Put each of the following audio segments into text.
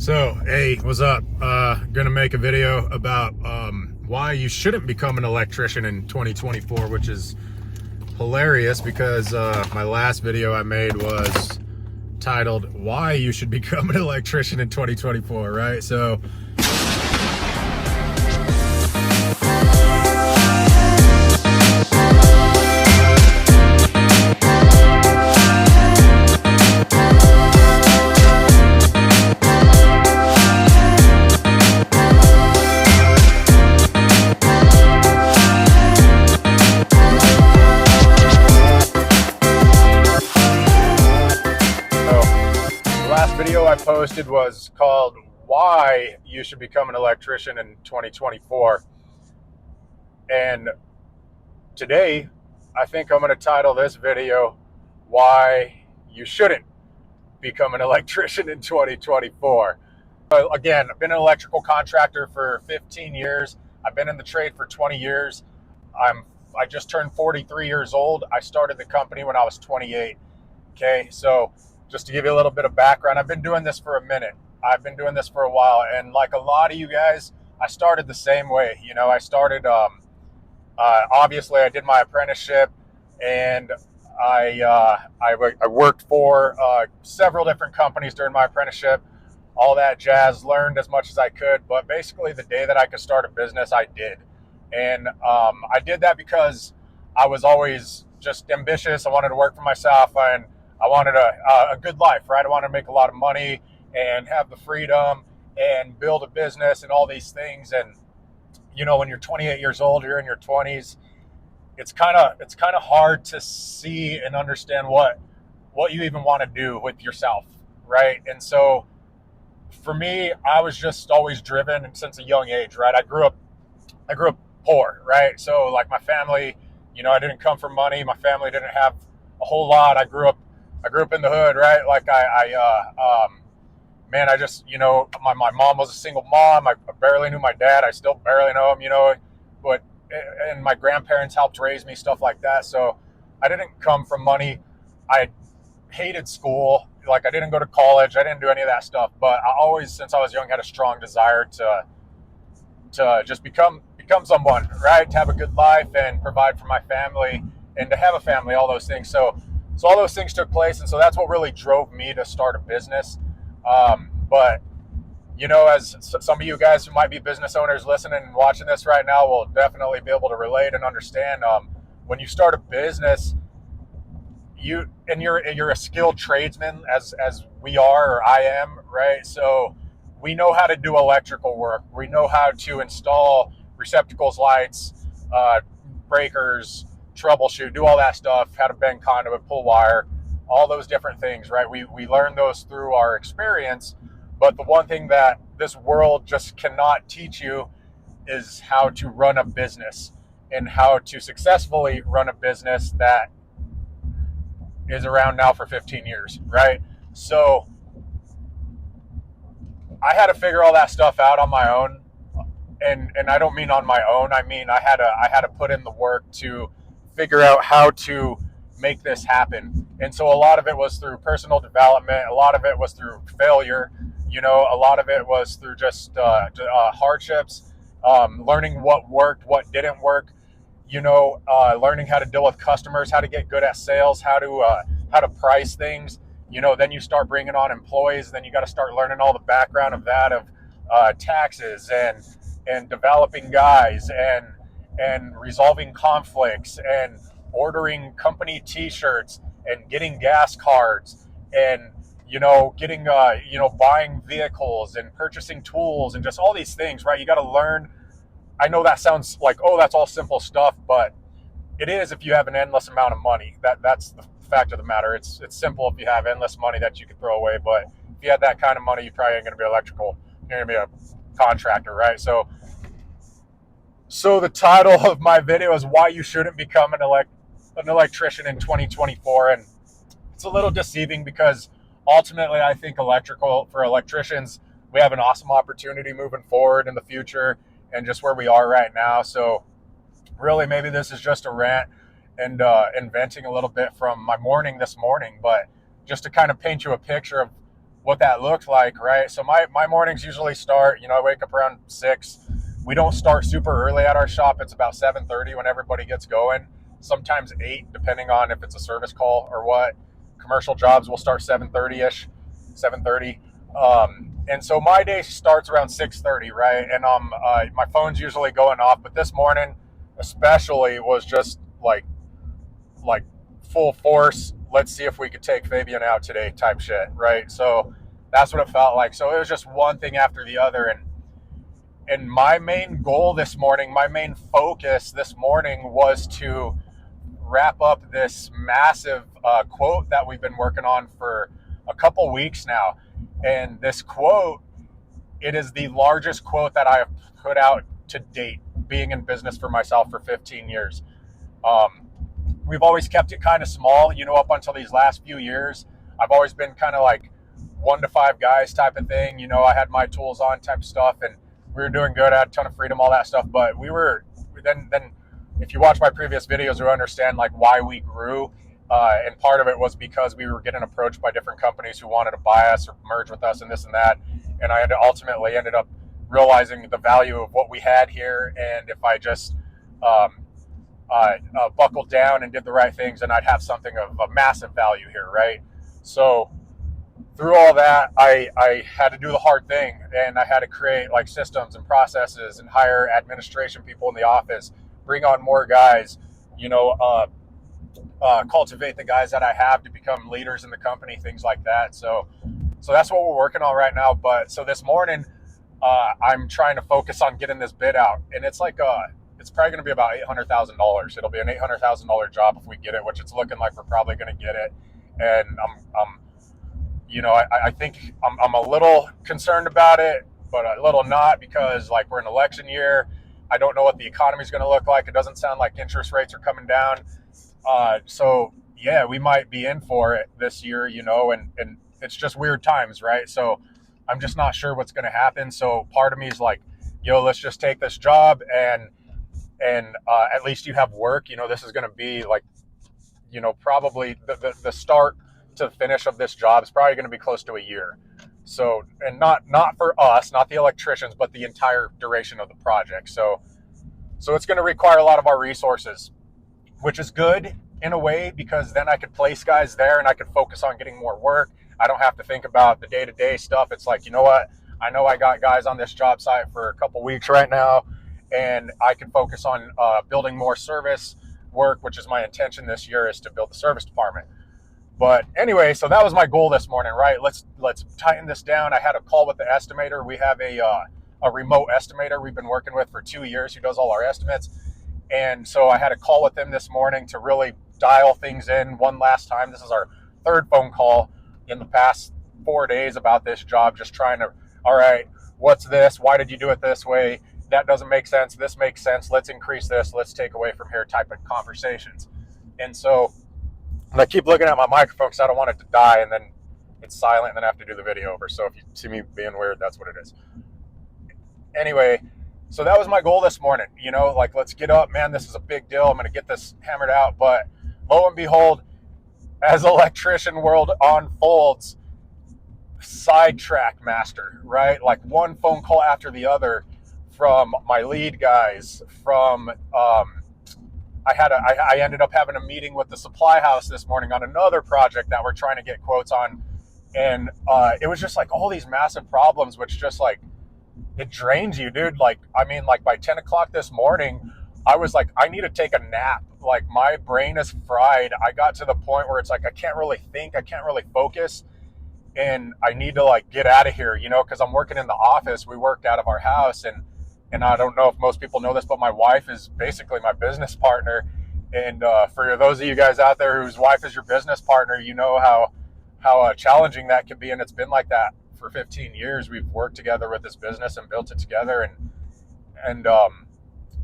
So, hey, what's up? Gonna make a video about why you shouldn't become an electrician in 2024, which is hilarious because my last video I made was titled "Why You Should Become an Electrician in 2024," right? So, video I posted was called "Why You Should Become an Electrician in 2024," and today I think I'm going to title this video "Why You Shouldn't Become an Electrician in 2024." Again, I've been an electrical contractor for 15 years. I've been in the trade for 20 years. I just turned 43 years old. I started the company when I was 28. Okay, so just to give you a little bit of background, I've been doing this for a minute. I've been doing this for a while, and like a lot of you guys, I started the same way. You know, I started, obviously I did my apprenticeship, and I worked for several different companies during my apprenticeship, all that jazz, learned as much as I could, but basically the day that I could start a business, I did. And I did that because I was always just ambitious. I wanted to work for myself, and I wanted a good life, right? I wanted to make a lot of money and have the freedom and build a business and all these things. And, you know, when you're 28 years old, you're in your 20s, it's kind of hard to see and understand what you even want to do with yourself, right? And so for me, I was just always driven since a young age, right? I grew up poor, right? So like my family, you know, I didn't come from money. My family didn't have a whole lot. I grew up in the hood, right? Like man, I just, you know, my mom was a single mom. I barely knew my dad. I still barely know him, you know, and my grandparents helped raise me, stuff like that. So I didn't come from money. I hated school. Like I didn't go to college. I didn't do any of that stuff, but I always, since I was young, had a strong desire to just become someone, right? To have a good life and provide for my family and to have a family, all those things. So all those things took place, and so that's what really drove me to start a business. But, you know, as some of you guys who might be business owners listening and watching this right now will definitely be able to relate and understand, when you start a business, you're a skilled tradesman, as we are, or I am, right? So we know how to do electrical work. We know how to install receptacles, lights, breakers, troubleshoot, do all that stuff, how to bend conduit, pull wire, all those different things, right? We learn those through our experience, but the one thing that this world just cannot teach you is how to run a business and how to successfully run a business that is around now for 15 years, right? So I had to figure all that stuff out on my own, and I don't mean on my own. I mean I had to put in the work to figure out how to make this happen. And so a lot of it was through personal development. A lot of it was through failure. You know, a lot of it was through just hardships, learning what worked, what didn't work. You know, learning how to deal with customers, how to get good at sales, how to price things. You know, then you start bringing on employees. Then you got to start learning all the background of that, of taxes and developing guys and resolving conflicts and ordering company t-shirts and getting gas cards and, you know, getting, buying vehicles and purchasing tools and just all these things, right? You got to learn. I know that sounds like, oh, that's all simple stuff, but it is if you have an endless amount of money. That's the fact of the matter. It's simple if you have endless money that you can throw away, but if you had that kind of money, you probably ain't going to be electrical. You're going to be a contractor, right? So the title of my video is "Why You Shouldn't Become an Electrician in 2024," and it's a little deceiving because ultimately I think for electricians, we have an awesome opportunity moving forward in the future and just where we are right now. So really, maybe this is just a rant and venting a little bit from my morning this morning, but just to kind of paint you a picture of what that looked like, right? So my mornings usually start, I wake up around 6. We don't start super early at our shop. It's about 7:30 when everybody gets going. Sometimes 8, depending on if it's a service call or what. Commercial jobs will start 7:30ish, 7:30. And so my day starts around 6:30, right? And my phone's usually going off, but this morning especially was just like full force. Let's see if we could take Fabian out today type shit, right? So that's what it felt like. So it was just one thing after the other. And my main goal this morning, my main focus this morning was to wrap up this massive quote that we've been working on for a couple weeks now. And this quote, it is the largest quote that I have put out to date, being in business for myself for 15 years. We've always kept it kind of small, up until these last few years. I've always been kind of like 1 to 5 guys type of thing. I had my tools on type stuff, and we were doing good. I had a ton of freedom, all that stuff. But we were then if you watch my previous videos, you understand like why we grew. And part of it was because we were getting approached by different companies who wanted to buy us or merge with us and this and that. And I had ultimately ended up realizing the value of what we had here. And if I just buckled down and did the right things, and I'd have something of a massive value here, right? So through all that, I had to do the hard thing, and I had to create like systems and processes and hire administration people in the office, bring on more guys, cultivate the guys that I have to become leaders in the company, things like that. So that's what we're working on right now. But so this morning, I'm trying to focus on getting this bid out, and it's like it's probably going to be about $800,000. It'll be an $800,000 job if we get it, which it's looking like we're probably going to get it. And I think I'm a little concerned about it, but a little not, because like we're in election year. I don't know what the economy is going to look like. It doesn't sound like interest rates are coming down. So yeah, we might be in for it this year, and it's just weird times, right? So I'm just not sure what's going to happen. So part of me is like, let's just take this job and at least you have work. This is going to be like, probably the start to finish of this job is probably going to be close to a year. So, and not for us, not the electricians, but the entire duration of the project. So it's going to require a lot of our resources, which is good in a way, because then I could place guys there and I could focus on getting more work. I don't have to think about the day-to-day stuff. It's like, what? I know I got guys on this job site for a couple weeks right now, and I can focus on building more service work, which is my intention this year, is to build the service department. But anyway, so that was my goal this morning, right? Let's tighten this down. I had a call with the estimator. We have a remote estimator we've been working with for 2 years who does all our estimates. And so I had a call with him this morning to really dial things in one last time. This is our 3rd phone call in the past 4 days about this job, just trying to, all right, what's this? Why did you do it this way? That doesn't make sense. This makes sense. Let's increase this. Let's take away from here type of conversations. And so I keep looking at my microphone because I don't want it to die, and then it's silent, and then I have to do the video over. So if you see me being weird, that's what it is. Anyway, so that was my goal this morning. Like, let's get up, man. This is a big deal. I'm going to get this hammered out. But lo and behold, as electrician world unfolds, sidetrack master, right? Like one phone call after the other from my lead guys, from I ended up having a meeting with the supply house this morning on another project that we're trying to get quotes on. And it was just like all these massive problems, which just like, it drains you, dude. Like, I mean, like by 10 o'clock this morning, I was like, I need to take a nap. Like my brain is fried. I got to the point where it's like, I can't really think. I can't really focus. And I need to like get out of here, because I'm working in the office. We work out of our house, and I don't know if most people know this, but my wife is basically my business partner. And for those of you guys out there whose wife is your business partner, you know how challenging that can be. And it's been like that for 15 years. We've worked together with this business and built it together. And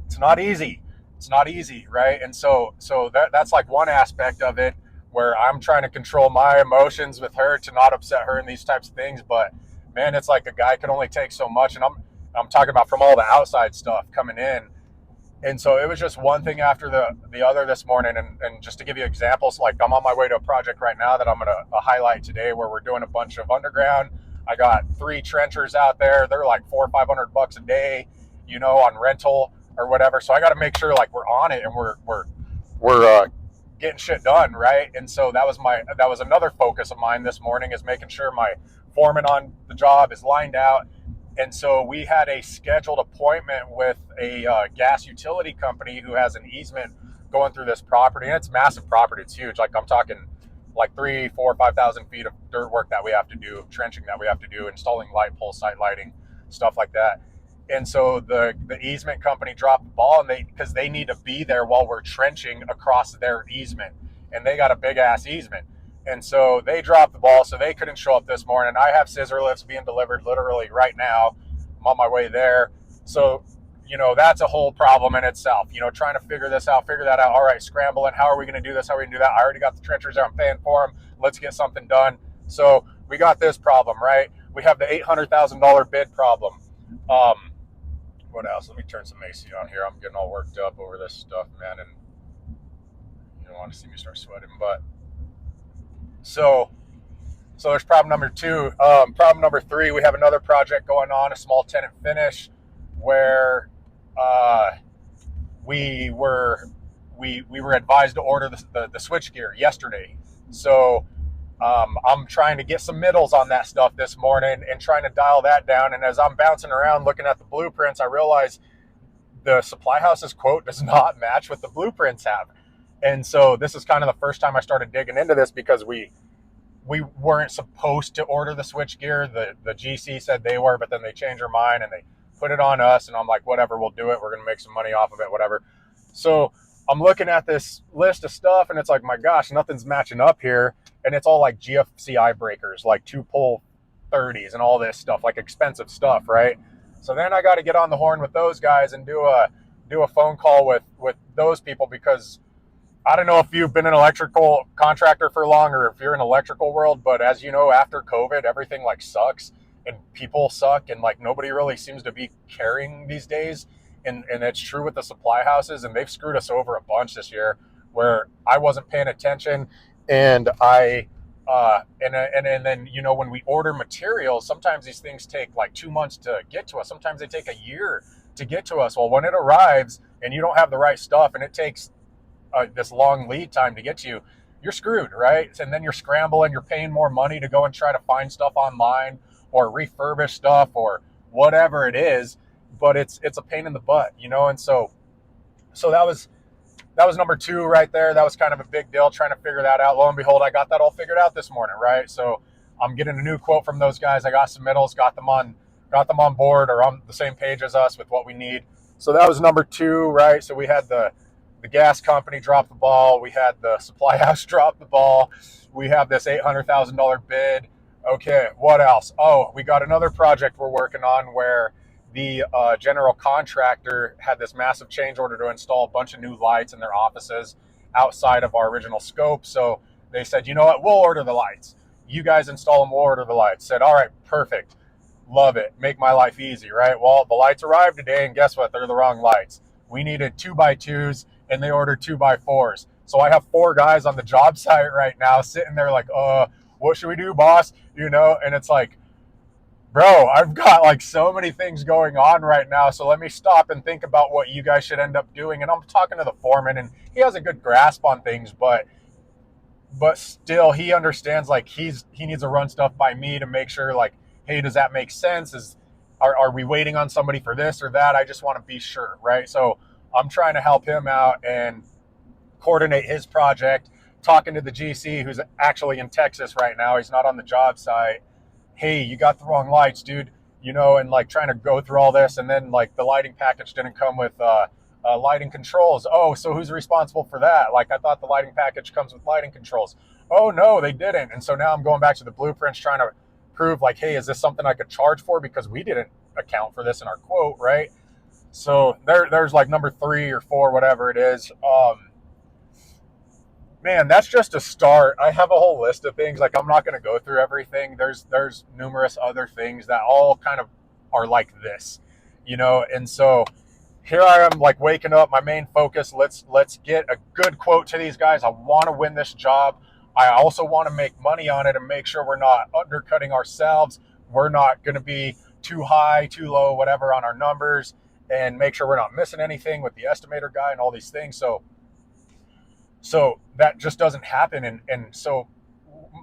it's not easy. It's not easy, right? And so that's like one aspect of it, where I'm trying to control my emotions with her to not upset her in these types of things. But man, it's like a guy can only take so much. And I'm talking about from all the outside stuff coming in. And so it was just one thing after the other this morning. And just to give you examples, like I'm on my way to a project right now that I'm going to highlight today where we're doing a bunch of underground. I got 3 trenchers out there. They're like $400 or $500 a day, on rental or whatever. So I got to make sure like we're on it and we're getting shit done, right? And so that was another focus of mine this morning, is making sure my foreman on the job is lined out. And so we had a scheduled appointment with a gas utility company who has an easement going through this property. And it's massive property. It's huge. Like I'm talking like 3, 4, 5,000 feet of dirt work that we have to do, trenching that we have to do, installing light pole, site lighting, stuff like that. And so the easement company dropped the ball, and because they need to be there while we're trenching across their easement. And they got a big ass easement. And so they dropped the ball, so they couldn't show up this morning. I have scissor lifts being delivered literally right now. I'm on my way there. So, that's a whole problem in itself, trying to figure this out, figure that out. All right, scrambling. How are we going to do this? How are we going to do that? I already got the trenchers there. I'm paying for them. Let's get something done. So we got this problem, right? We have the $800,000 bid problem. What else? Let me turn some AC on here. I'm getting all worked up over this stuff, man. And you don't want to see me start sweating, but So there's problem number 2. Problem number 3, we have another project going on, a small tenant finish, where we were advised to order the switchgear yesterday. So I'm trying to get some middles on that stuff this morning and trying to dial that down. And as I'm bouncing around looking at the blueprints, I realize the supply house's quote does not match what the blueprints have. And so this is kind of the first time I started digging into this, because we weren't supposed to order the switchgear. The GC said they were, but then they changed their mind and they put it on us. And I'm like, whatever, we'll do it. We're going to make some money off of it, whatever. So I'm looking at this list of stuff, and it's like, my gosh, nothing's matching up here. And it's all like GFCI breakers, like 2-pole 30s and all this stuff, like expensive stuff, right? So then I got to get on the horn with those guys and do a phone call with those people, because I don't know if you've been an electrical contractor for long or if you're in electrical world, but as you know, after COVID, everything like sucks and people suck, and like nobody really seems to be caring these days. And it's true with the supply houses, and they've screwed us over a bunch this year, where I wasn't paying attention. And and then, when we order materials, sometimes these things take like 2 months to get to us. Sometimes they take a year to get to us. Well, when it arrives and you don't have the right stuff, and it takes this long lead time to get to you, you're screwed, right? And then you're scrambling, you're paying more money to go and try to find stuff online or refurbish stuff or whatever it is, but it's a pain in the butt, And so that was number 2 right there. That was kind of a big deal, trying to figure that out. Lo and behold, I got that all figured out this morning, right? So I'm getting a new quote from those guys. I got submittals, got them on board, or on the same page as us with what we need. So that was number 2, right? So we had the gas company drop the ball. We had the supply house drop the ball. We have this $800,000 bid. Okay, what else? Oh, we got another project we're working on where the general contractor had this massive change order to install a bunch of new lights in their offices outside of our original scope. So they said, you know what, we'll order the lights. You guys install them, we'll order the lights. Said, all right, perfect. Love it. Make my life easy, right? Well, the lights arrived today, and guess what? They're the wrong lights. We needed 2x2s, and they ordered 2x4s. So I have 4 guys on the job site right now sitting there like, what should we do, boss? And it's like, bro, I've got like so many things going on right now. So let me stop and think about what you guys should end up doing. And I'm talking to the foreman, and he has a good grasp on things, but still he understands like he needs to run stuff by me to make sure like, hey, does that make sense? Are we waiting on somebody for this or that? I just want to be sure, right? So I'm trying to help him out and coordinate his project, talking to the GC who's actually in Texas right now. He's not on the job site. Hey, you got the wrong lights, dude, and like trying to go through all this. And then like the lighting package didn't come with lighting controls. Oh, so who's responsible for that? Like I thought the lighting package comes with lighting controls. Oh no, they didn't. And so now I'm going back to the blueprints trying to prove like, hey, is this something I could charge for? Because we didn't account for this in our quote, right? So there's like number 3 or 4, whatever it is. Man, that's just a start. I have a whole list of things. Like I'm not going to go through everything. There's numerous other things that all kind of are like this, And so here I am, like waking up, my main focus, let's get a good quote to these guys. I want to win this job. I also want to make money on it and make sure we're not undercutting ourselves. We're not going to be too high, too low, whatever on our numbers, and make sure we're not missing anything with the estimator guy and all these things. So that just doesn't happen. And so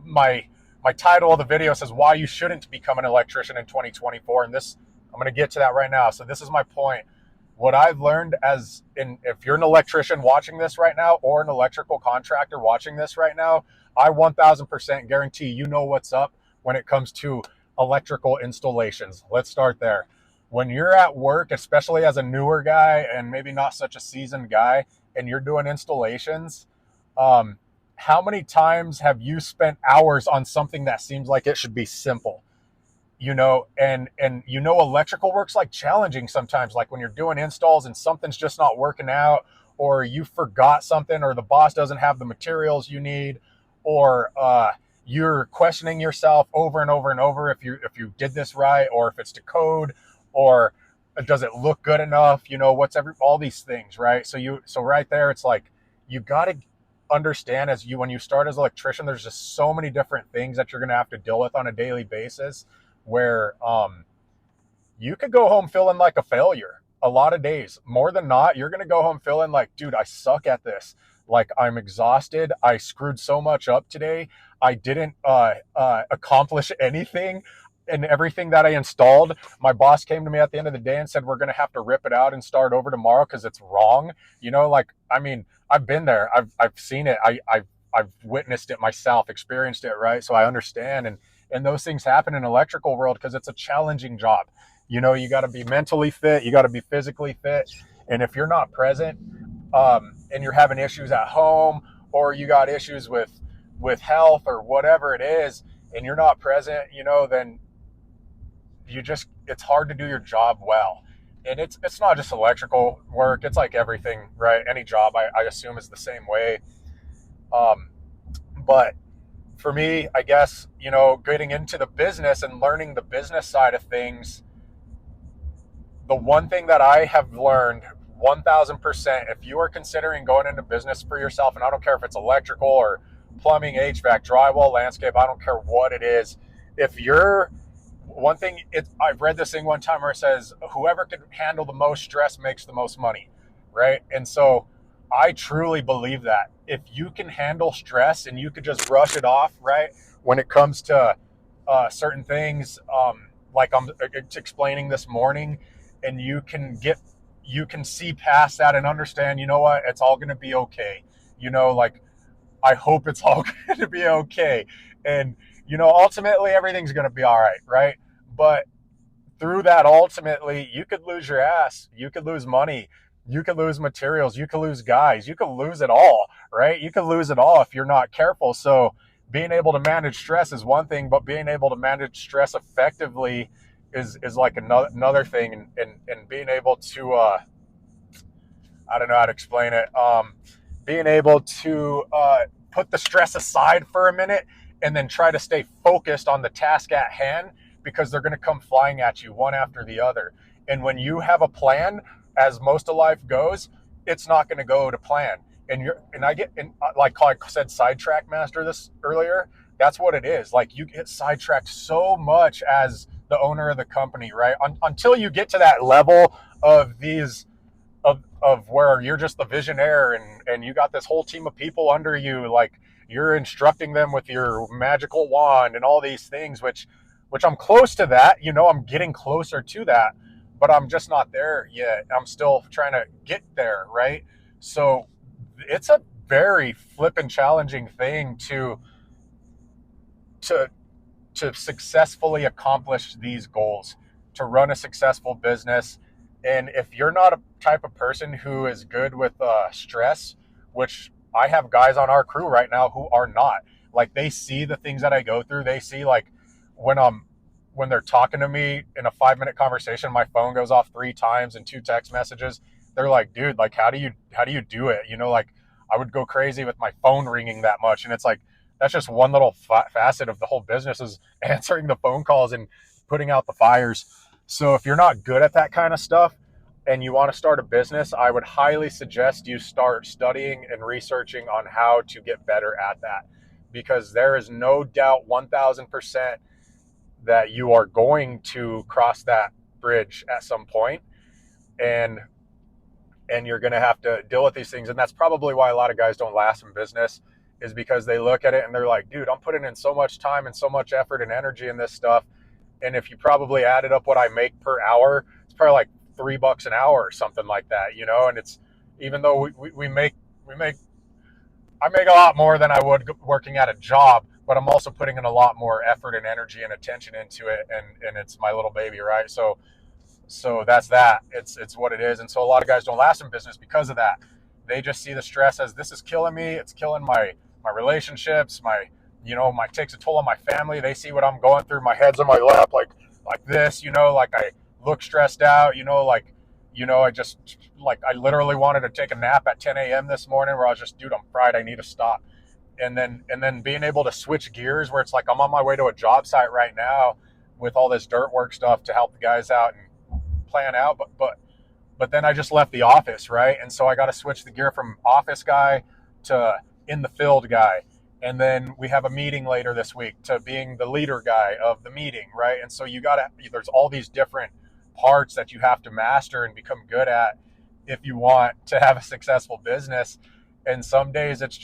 my my title of the video says why you shouldn't become an electrician in 2024, and this, I'm going to get to that right now. So this is my point. What I've learned, if you're an electrician watching this right now, or an electrical contractor watching this right now, I 1000% guarantee you know what's up when it comes to electrical installations. Let's start there. When you're at work, especially as a newer guy and maybe not such a seasoned guy, and you're doing installations, um, how many times have you spent hours on something that seems like it should be simple? And electrical work's like challenging sometimes, like when you're doing installs and something's just not working out, or you forgot something, or the boss doesn't have the materials you need, or you're questioning yourself over and over and over if you did this right, or if it's to code, or does it look good enough, all these things, right? So right there, it's like you got to understand, when you start as an electrician, there's just so many different things that you're going to have to deal with on a daily basis, where you could go home feeling like a failure a lot of days. More than not, you're going to go home feeling like, dude, I suck at this. Like, I'm exhausted. I screwed so much up today. I didn't accomplish anything. And everything that I installed, my boss came to me at the end of the day and said, we're going to have to rip it out and start over tomorrow because it's wrong. I mean, I've been there. I've seen it. I've witnessed it myself, experienced it, right? So I understand. And those things happen in electrical world because it's a challenging job. You got to be mentally fit, you got to be physically fit, and if you're not present, and you're having issues at home, or you got issues with health or whatever it is, and you're not present, then it's hard to do your job well. And it's not just electrical work, it's like everything, right? Any job, I assume, is the same way. But for me, I guess, getting into the business and learning the business side of things, the one thing that I have learned 1000%, if you are considering going into business for yourself, and I don't care if it's electrical or plumbing, HVAC, drywall, landscape, I don't care what it is. If you're one thing, I've read this thing one time where it says, whoever can handle the most stress makes the most money, right? And so I truly believe that if you can handle stress and you could just brush it off, right, when it comes to certain things, like I'm explaining this morning, and you can see past that and understand, what, it's all going to be okay. Like, I hope it's all going to be okay. And, ultimately everything's going to be all right, right? But through that, ultimately, you could lose your ass. You could lose money. You could lose materials. You could lose guys. You could lose it all, right? You could lose it all if you're not careful. So being able to manage stress is one thing, but being able to manage stress effectively is like another thing. And being able to, I don't know how to explain it. Being able to put the stress aside for a minute and then try to stay focused on the task at hand, because they're going to come flying at you one after the other. And when you have a plan, as most of life goes, it's not going to go to plan. Like I said, sidetrack master this earlier. That's what it is. Like, you get sidetracked so much as the owner of the company, right? Until you get to that level of these of where you're just the visionaire, and you got this whole team of people under you, like you're instructing them with your magical wand and all these things, which I'm close to that, I'm getting closer to that, but I'm just not there yet. I'm still trying to get there, right? So it's a very flippin' challenging thing to successfully accomplish these goals, to run a successful business. And if you're not a type of person who is good with stress, which I have guys on our crew right now who are not, like, they see the things that I go through. They see, like, when they're talking to me in a 5-minute conversation, my phone goes off 3 times and 2 text messages. They're like, dude, like, how do you do it? Like, I would go crazy with my phone ringing that much. And it's like, that's just one little facet of the whole business, is answering the phone calls and putting out the fires. So if you're not good at that kind of stuff, and you want to start a business, I would highly suggest you start studying and researching on how to get better at that, because there is no doubt 1000% that you are going to cross that bridge at some point, and you're going to have to deal with these things. And that's probably why a lot of guys don't last in business, is because they look at it and they're like, dude, I'm putting in so much time and so much effort and energy in this stuff, and if you probably added up what I make per hour, it's probably like $3 an hour or something like that, you know. And it's, even though we make I make a lot more than I would working at a job, but I'm also putting in a lot more effort and energy and attention into it, and it's my little baby, right? So that's that. It's what it is. And so a lot of guys don't last in business because of that. They just see the stress as, this is killing me. It's killing my relationships, my, my, takes a toll on my family. They see what I'm going through. My head's on my lap, like this, like I look stressed out, I just, like, I literally wanted to take a nap at 10 a.m. this morning, where I was just, dude, I'm fried. I need to stop. And then being able to switch gears, where it's like, I'm on my way to a job site right now with all this dirt work stuff to help the guys out and plan out. But then I just left the office, right? And so I got to switch the gear from office guy to in the field guy. And then we have a meeting later this week to being the leader guy of the meeting, right? And so there's all these different parts that you have to master and become good at if you want to have a successful business. And some days it's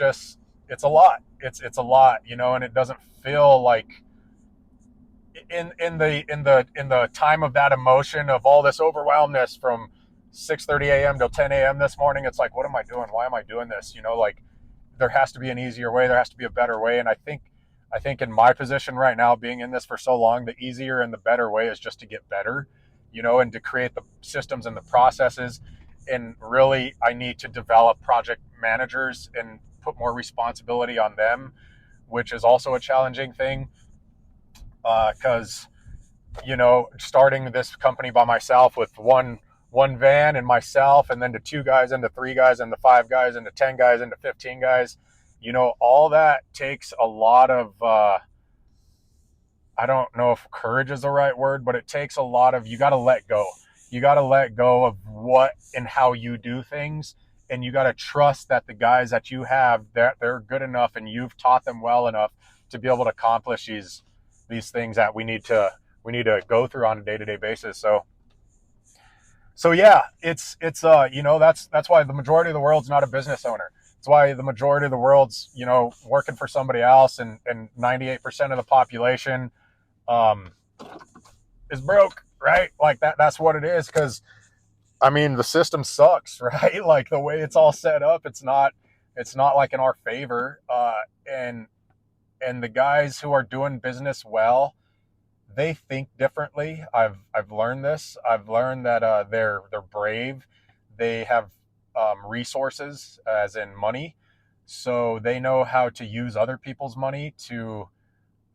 a lot. It's a lot, and it doesn't feel like, in the time of that emotion of all this overwhelmness from 6:30 a.m. till 10 a.m. this morning, it's like, what am I doing? Why am I doing this? Like, there has to be an easier way. There has to be a better way. And I think in my position right now, being in this for so long, the easier and the better way is just to get better, and to create the systems and the processes. And really, I need to develop project managers and put more responsibility on them, which is also a challenging thing, because starting this company by myself with one van and myself, and then to 2 guys, and to 3 guys, and to 5 guys, and to 10 guys, and to 15 guys, all that takes a lot of, I don't know if courage is the right word, but it takes a lot of, you got to let go. You got to let go of what and how you do things. And you got to trust that the guys that you have, that they're good enough, and you've taught them well enough to be able to accomplish these things that we need to go through on a day-to-day basis. So yeah, it's that's why the majority of the world's not a business owner. It's why the majority of the world's working for somebody else, and 98% of the population um, is broke, right? Like that's what it is. Because I mean, the system sucks, right? Like, the way it's all set up, it's not like in our favor. And the guys who are doing business well, they think differently. I've learned this. I've learned that they're brave. They have resources, as in money, so they know how to use other people's money to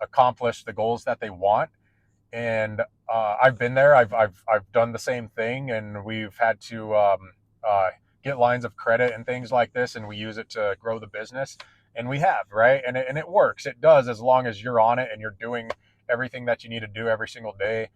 accomplish the goals that they want. And I've been there. I've done the same thing, and we've had to get lines of credit and things like this, and we use it to grow the business. And we have, right, and it works. It does, as long as you're on it and you're doing everything that you need to do every single day.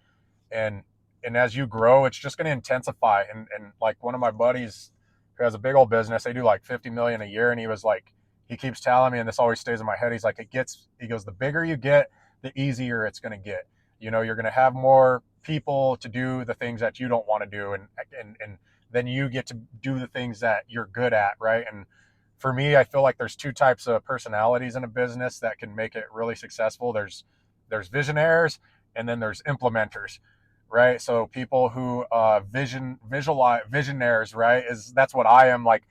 And as you grow, it's just going to intensify. And like, one of my buddies who has a big old business, they do like 50 million a year, and he was like, he keeps telling me, and this always stays in my head, he's like, he goes, the bigger you get, the easier it's going to get. You're going to have more people to do the things that you don't want to do, and then you get to do the things that you're good at, right? And for me, I feel like there's two types of personalities in a business that can make it really successful. There's visionaries, and then there's implementers, right? So people who visualize, visionaries, right? That's what I am. Like,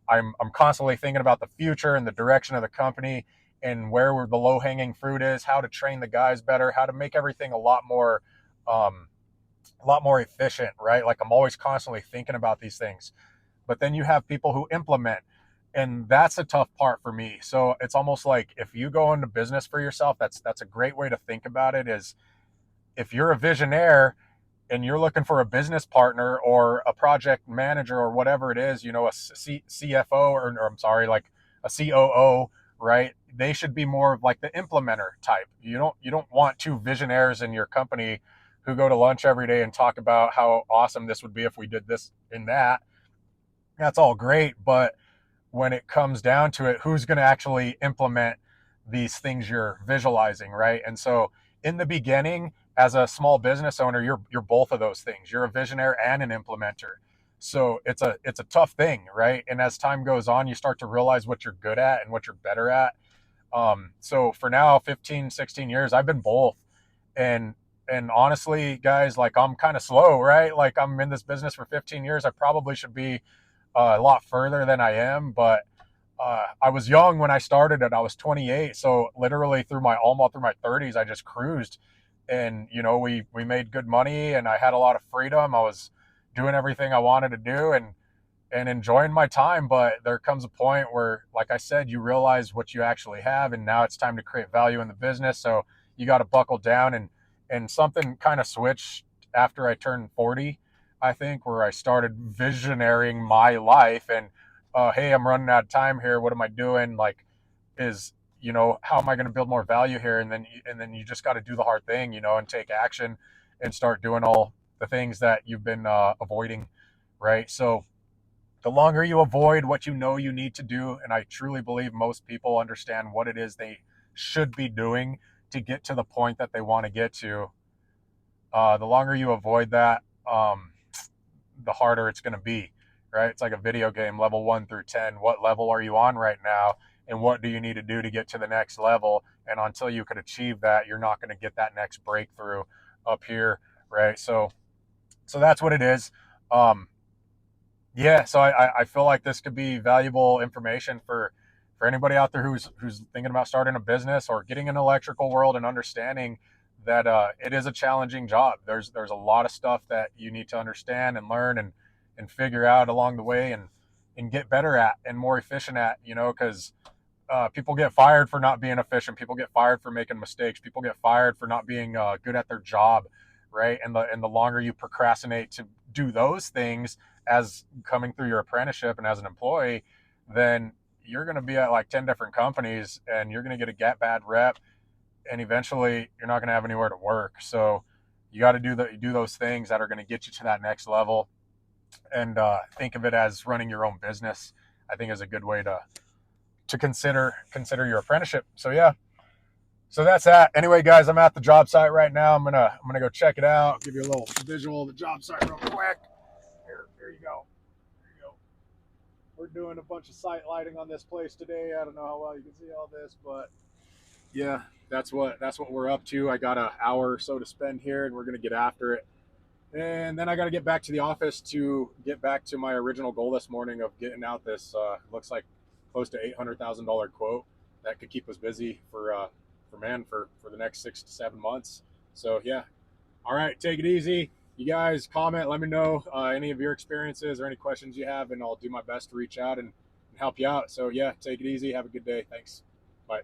I'm constantly thinking about the future and the direction of the company, and where the low hanging fruit is, how to train the guys better, how to make everything a lot more efficient, right? Like, I'm always constantly thinking about these things. But then you have people who implement, and that's a tough part for me. So it's almost like, if you go into business for yourself, that's a great way to think about it, is if you're a visionaire and you're looking for a business partner or a project manager or whatever it is, a CFO, or I'm sorry, like a COO, right? They should be more of like the implementer type. You don't want two visionaries in your company who go to lunch every day and talk about how awesome this would be if we did this and that. That's all great, but when it comes down to it, who's going to actually implement these things you're visualizing, right? And so in the beginning, as a small business owner, you're both of those things. You're a visionary and an implementer. So it's a tough thing, right? And as time goes on, you start to realize what you're good at and what you're better at. So for now, 15, 16 years, I've been both. And and honestly, guys, like I'm kind of slow, right? Like I'm in this business for 15 years. I probably should be a lot further than I am, but I was young when I started it. I was 28, so literally almost through my 30s, I just cruised, and we made good money, and I had a lot of freedom. I was doing everything I wanted to do, and enjoying my time. But there comes a point where, like I said, you realize what you actually have, and now it's time to create value in the business. So you got to buckle down, and something kind of switched after I turned 40, I think, where I started visionarying my life and hey, I'm running out of time here. What am I doing? Like, is how am I going to build more value here? And then you just got to do the hard thing, and take action and start doing all the things that you've been avoiding, right? So the longer you avoid what you need to do, and I truly believe most people understand what it is they should be doing to get to the point that they want to get to, the longer you avoid that, the harder it's going to be, right? It's like a video game, level 1 through 10. What level are you on right now? And what do you need to do to get to the next level? And until you can achieve that, you're not going to get that next breakthrough up here, right? So that's what it is. Yeah, so I feel like this could be valuable information for anybody out there who's thinking about starting a business or getting in the electrical world and understanding that it is a challenging job. There's a lot of stuff that you need to understand and learn and figure out along the way and get better at and more efficient at, because people get fired for not being efficient. People get fired for making mistakes. People get fired for not being good at their job, right? And the longer you procrastinate to do those things as coming through your apprenticeship and as an employee, then you're going to be at like 10 different companies and you're going to get a bad rep, and eventually you're not going to have anywhere to work. So you got to do those things that are going to get you to that next level, and think of it as running your own business. I think is a good way to consider your apprenticeship. So yeah, so that's that. Anyway, guys, I'm at the job site right now. I'm gonna go check it out. Give you a little visual of the job site real quick. Here you go. Here you go. We're doing a bunch of site lighting on this place today. I don't know how well you can see all this, but yeah, that's what we're up to. I got an hour or so to spend here, and we're gonna get after it. And then I got to get back to the office to get back to my original goal this morning of getting out this looks like close to $800,000 quote that could keep us busy for the next 6 to 7 months. So yeah, all right, take it easy. You guys comment, let me know any of your experiences or any questions you have, and I'll do my best to reach out and help you out. So yeah, take it easy. Have a good day. Thanks. Bye.